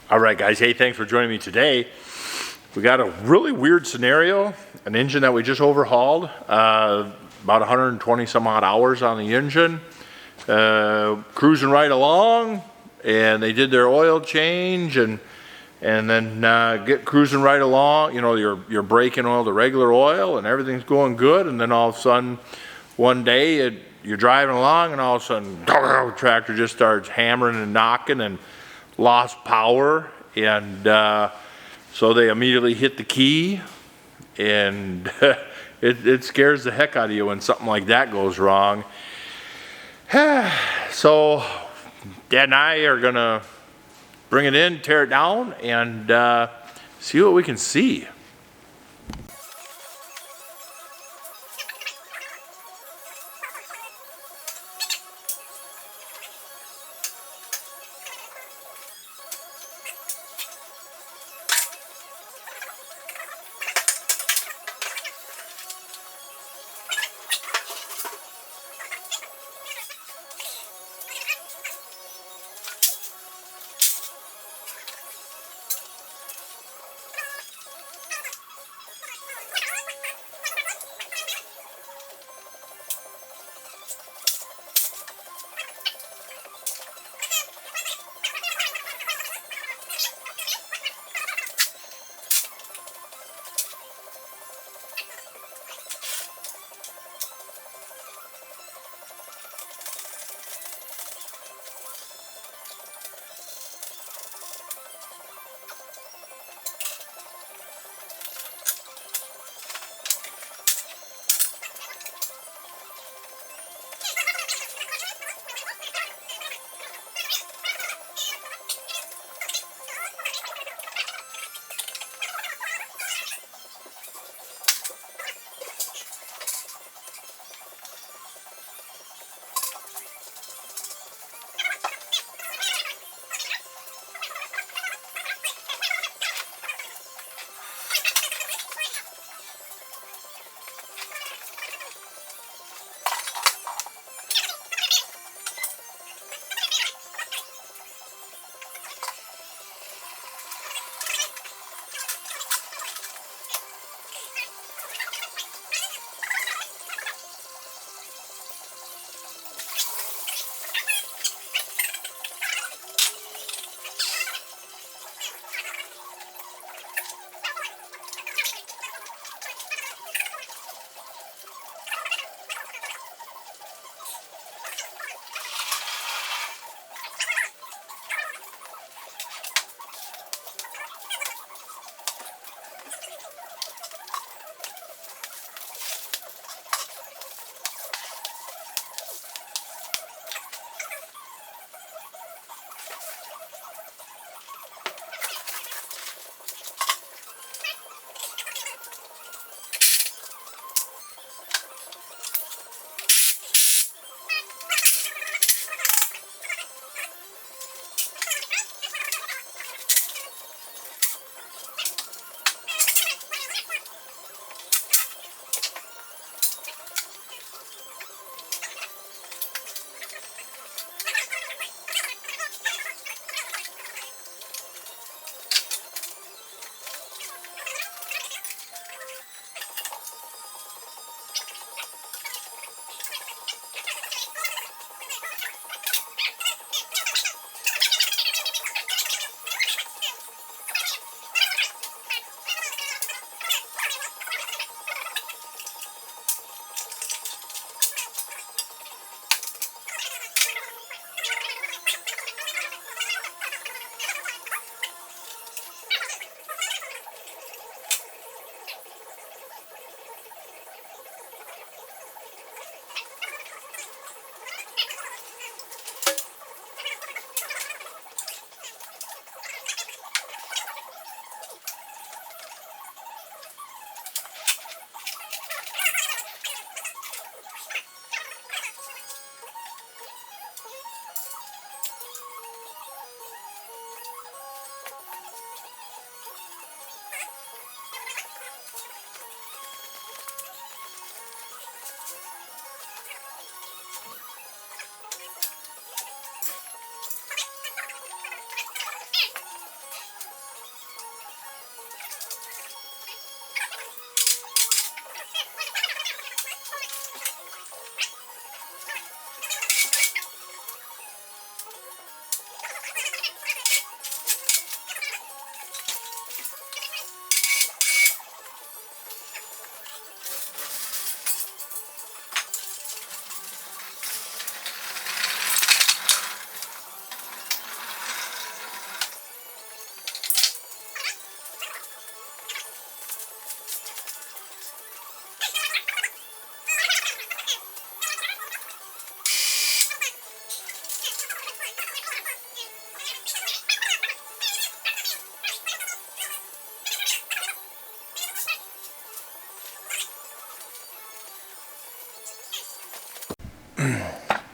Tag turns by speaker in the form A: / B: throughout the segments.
A: All right, guys. Hey, thanks for joining me today. We got a really weird scenario, an engine that we just overhauled, about 120 some odd hours on the engine, cruising right along, and they did their oil change and then get cruising right along. You know, your braking oil, the regular oil, and everything's going good, and then all of a sudden, one day you're driving along, and all of a sudden, the tractor just starts hammering and knocking and lost power, and so they immediately hit the key, and it scares the heck out of you when something like that goes wrong. So Dad and I are gonna bring it in, tear it down, and see what we can see.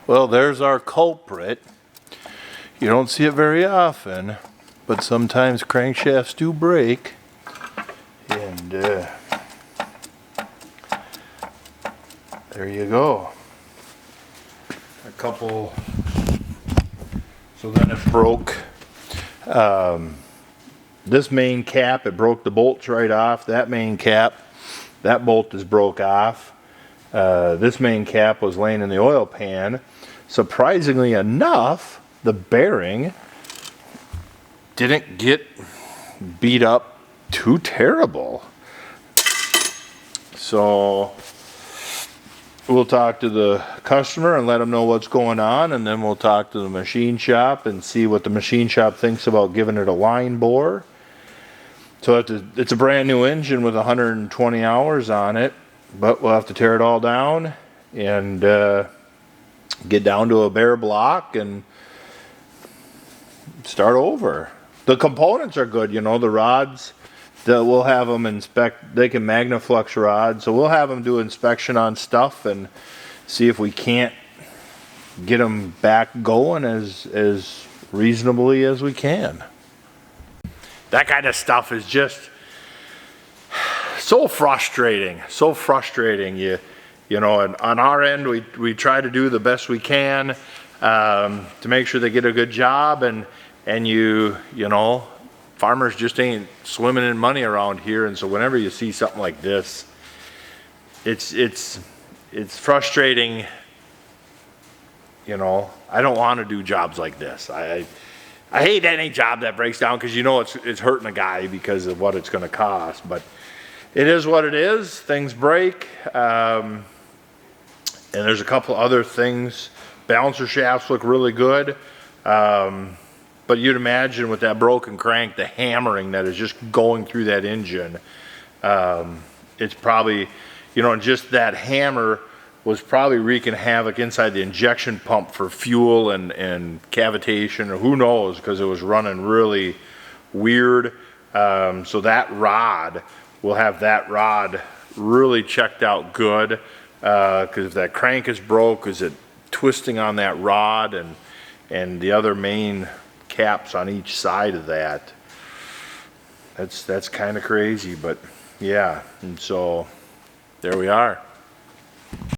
A: Well, there's our culprit. You don't see it very often, but sometimes crankshafts do break. And there you go. A couple. So then it broke. This main cap, it broke the bolts right off. That main cap, that bolt is broke off. This main cap was laying in the oil pan. Surprisingly enough, the bearing didn't get beat up too terrible. So we'll talk to the customer and let them know what's going on, and then we'll talk to the machine shop and see what the machine shop thinks about giving it a line bore. So it's a brand new engine with 120 hours on it, but we'll have to tear it all down and get down to a bare block and start over. The components are good, you know, the rods, we'll have them inspect, they can Magnaflux rods, so we'll have them do inspection on stuff and see if we can't get them back going as reasonably as we can. That kind of stuff is just so frustrating, so frustrating. You know, and on our end, we try to do the best we can to make sure they get a good job, and you know, farmers just ain't swimming in money around here, and so whenever you see something like this, it's frustrating. You know, I don't want to do jobs like this. I hate any job that breaks down because you know it's hurting a guy because of what it's going to cost, but it is what it is. Things break, and there's a couple other things. Balancer shafts look really good, but you'd imagine with that broken crank, the hammering that is just going through that engine, it's probably, you know, just that hammer was probably wreaking havoc inside the injection pump for fuel and cavitation, or who knows, because it was running really weird. So that rod, we'll have that rod really checked out good, because if that crank is broke, is it twisting on that rod and the other main caps on each side of that. That's kind of crazy, but yeah, and so there we are.